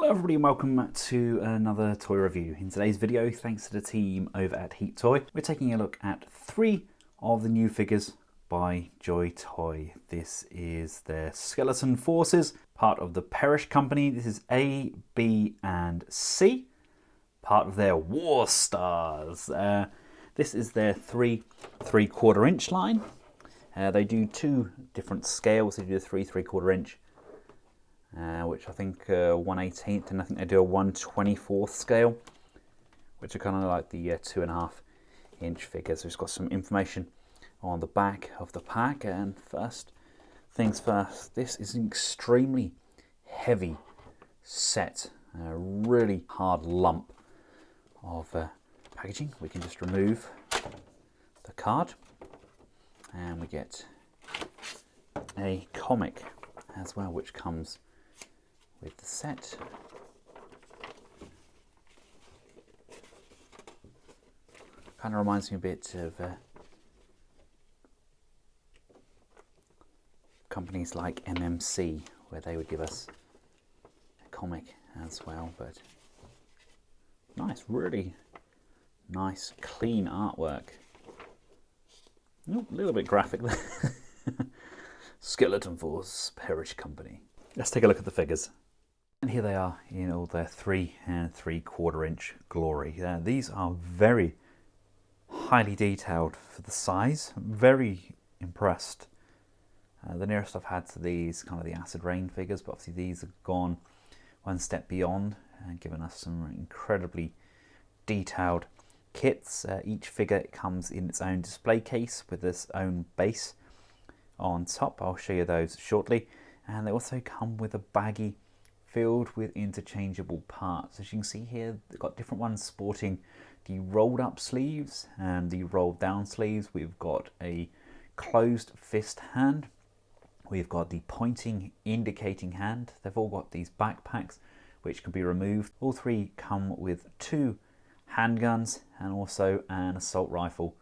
Hello everybody and welcome to another toy review. In today's video, thanks to the team over at JoyToy, we're taking a look at 3 of the new figures by JoyToy. This is their Skeleton Forces, part of the Perish company. This is A, B and C, part of their War Stars. This is their 3/4 inch line. They do 2 different scales. They do the 3/4 inch, which I think 1/18, and I think they do a 1/24 scale, which are kind of like the 2.5 inch figures. We've got some information on the back of the pack, and first things first, this is an extremely heavy set, a really hard lump of packaging. We can just remove the card and we get a comic as well, which comes with the set. Kind of reminds me a bit of companies like MMC, where they would give us a comic as well. But nice, really nice, clean artwork. A little bit graphic there. Skeleton Force, Perish company. Let's take a look at the figures. And here they are in all their 3 3/4 inch glory. These are very highly detailed for the size. Very impressed. The nearest I've had to these, kind of the Acid Rain figures, but obviously these have gone one step beyond and given us some incredibly detailed kits. Each figure comes in its own display case with its own base on top. I'll show you those shortly. And they also come with a baggie filled with interchangeable parts. As you can see here, they've got different ones sporting the rolled up sleeves and the rolled down sleeves. We've got a closed fist hand. We've got the pointing indicating hand. They've all got these backpacks which can be removed. All 3 come with 2 handguns and also an assault rifle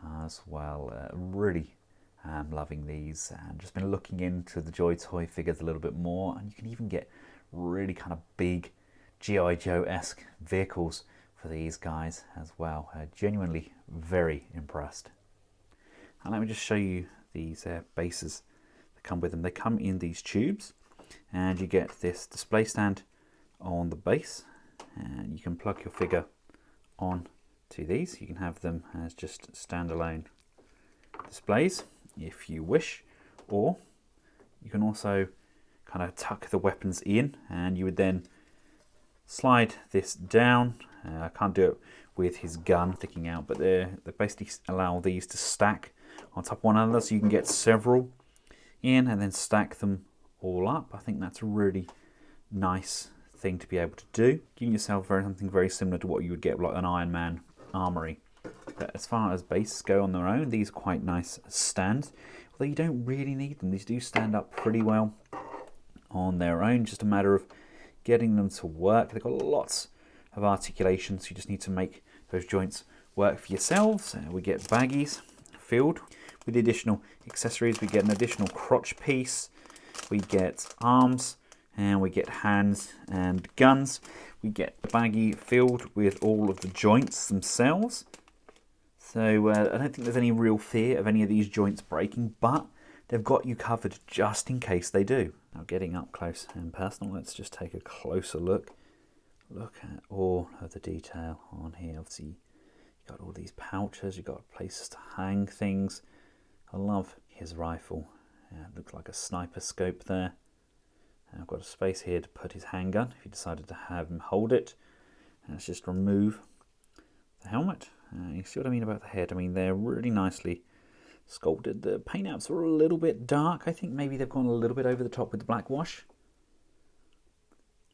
as well. Really loving these, and just been looking into the JoyToy figures a little bit more, and you can even get really kind of big G.I. Joe-esque vehicles for these guys as well. Genuinely very impressed. And let me just show you these bases that come with them. They come in these tubes, and you get this display stand on the base, and you can plug your figure on to these. You can have them as just standalone displays if you wish, or you can also kind of tuck the weapons in, and you would then slide this down. I can't do it with his gun sticking out, but they basically allow these to stack on top of one another, so you can get several in and then stack them all up. I think that's a really nice thing to be able to do, giving yourself something very similar to what you would get like an Iron Man armory. But as far as bases go on their own, these are quite nice stands, although you don't really need them. These do stand up pretty well on their own, just a matter of getting them to work. They've got lots of articulation, so you just need to make those joints work for yourselves. We get baggies filled with the additional accessories. We get an additional crotch piece, we get arms, and we get hands and guns. We get a baggie filled with all of the joints themselves. So I don't think there's any real fear of any of these joints breaking, but they've got you covered just in case they do. Now, getting up close and personal, let's just take a closer look. Look at all of the detail on here. Obviously, you've got all these pouches, you've got places to hang things. I love his rifle. It looks like a sniper scope there. And I've got a space here to put his handgun if you decided to have him hold it. And let's just remove the helmet. You see what I mean about the head? I mean, they're really nicely sculpted. The paint apps are a little bit dark. I think maybe they've gone a little bit over the top with the black wash,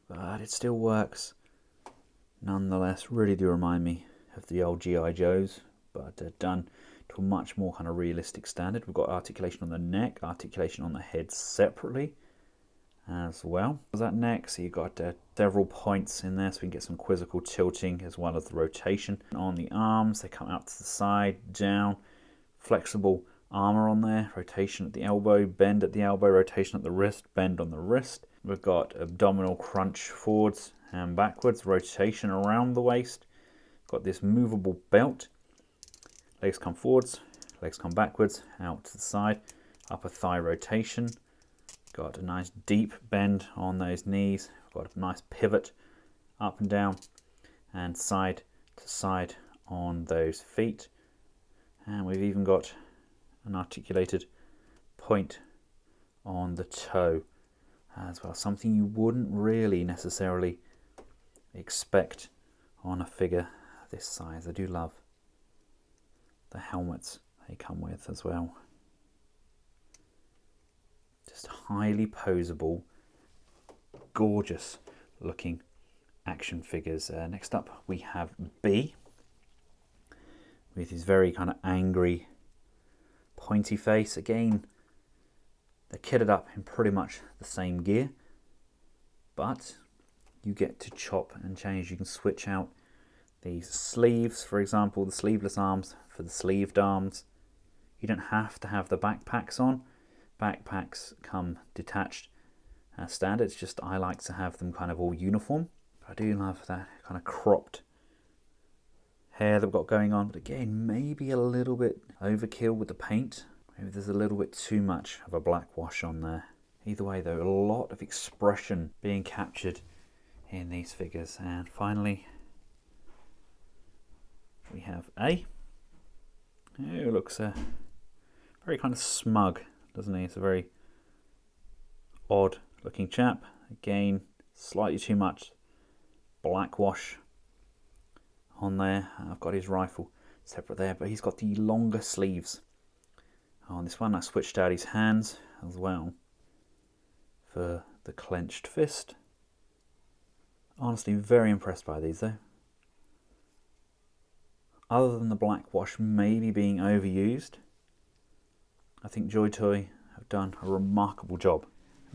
but it still works nonetheless. Really do remind me of the old G.I. Joes, but done to a much more kind of realistic standard. We've got articulation on the neck, articulation on the head separately as well as that neck. So you've got several points in there, so we can get some quizzical tilting as well as the rotation. On the arms, they come out to the side, down, flexible armor on there, rotation at the elbow, bend at the elbow, rotation at the wrist, bend on the wrist. We've got abdominal crunch forwards and backwards, rotation around the waist. Got this movable belt. Legs come forwards, legs come backwards, out to the side. Upper thigh rotation. Got a nice deep bend on those knees. Got a nice pivot up and down and side to side on those feet. And we've even got an articulated point on the toe as well. Something you wouldn't really necessarily expect on a figure this size. I do love the helmets they come with as well. Just highly poseable, gorgeous looking action figures. Next up we have B with his very kind of angry pointy face. Again, they're kitted up in pretty much the same gear, but you get to chop and change. You can switch out these sleeves, for example, the sleeveless arms for the sleeved arms. You don't have to have the backpacks on. Backpacks come detached as standard. It's just I like to have them kind of all uniform. I do love that kind of cropped hair that we've got going on, but again, maybe a little bit overkill with the paint. Maybe there's a little bit too much of a black wash on there. Either way though, a lot of expression being captured in these figures. And finally, we have A, who looks very kind of smug, doesn't he? It's a very odd looking chap. Again, slightly too much black wash on there. I've got his rifle separate there, but he's got the longer sleeves. On this one I switched out his hands as well for the clenched fist. Honestly, very impressed by these though. Other than the black wash maybe being overused, I think JoyToy have done a remarkable job.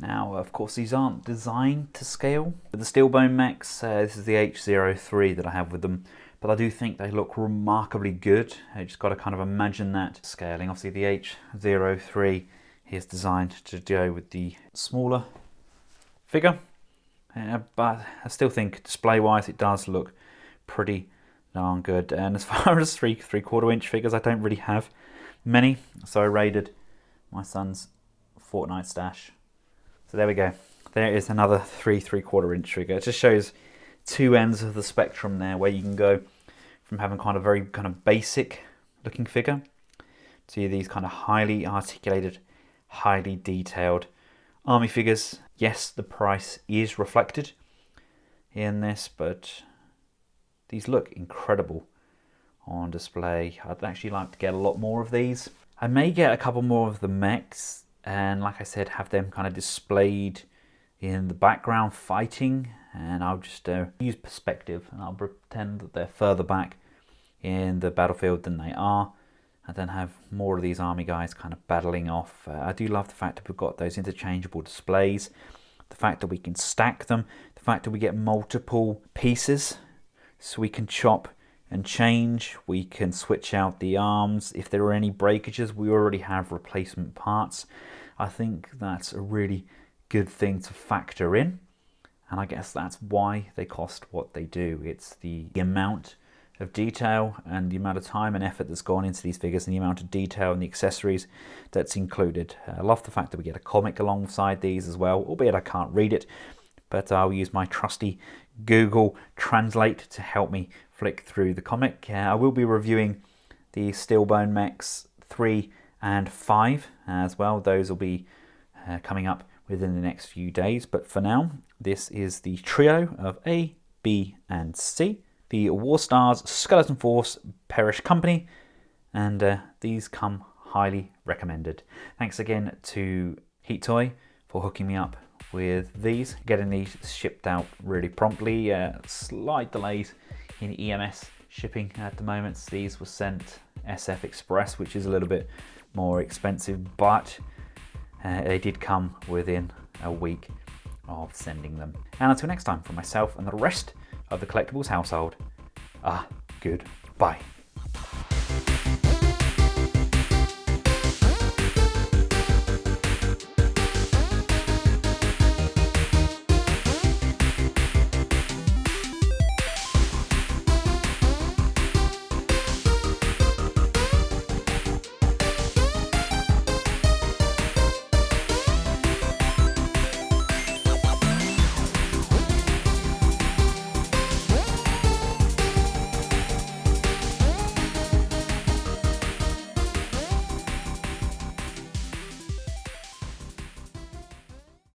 Now, of course, these aren't designed to scale. With the Steelbone mechs, this is the H03 that I have with them, but I do think they look remarkably good. I just got to kind of imagine that scaling. Obviously, the H03 is designed to go with the smaller figure, but I still think display-wise it does look pretty darn good. And as far as 3/4 inch figures, I don't really have many, so I raided my son's Fortnite stash. So there we go. There is another 3/4 inch figure. It just shows two ends of the spectrum there, where you can go from having kind of very kind of basic looking figure to these kind of highly articulated, highly detailed army figures. Yes, the price is reflected in this, but these look incredible on display. I'd actually like to get a lot more of these. I may get a couple more of the mechs, and like I said, have them kind of displayed in the background fighting, and I'll just use perspective and I'll pretend that they're further back in the battlefield than they are, and then have more of these army guys kind of battling off. I do love the fact that we've got those interchangeable displays, the fact that we can stack them, the fact that we get multiple pieces so we can chop and change. We can switch out the arms. If there are any breakages, we already have replacement parts. I think that's a really good thing to factor in, and I guess that's why they cost what they do. It's the amount of detail and the amount of time and effort that's gone into these figures, and the amount of detail and the accessories that's included. I love the fact that we get a comic alongside these as well, albeit I can't read it, but I'll use my trusty Google Translate to help me flick through the comic. I will be reviewing the Steelbone mechs 3 and 5 as well. Those will be coming up within the next few days, but for now, this is the trio of A, B and C, the War Stars Skeleton Force Perish Company, and these come highly recommended. Thanks again to JoyToy for hooking me up with these, getting these shipped out really promptly. Slight delays in EMS shipping at the moment. These were sent SF Express, which is a little bit more expensive, but they did come within a week of sending them. And until next time, from myself and the rest of the Collectables household, goodbye.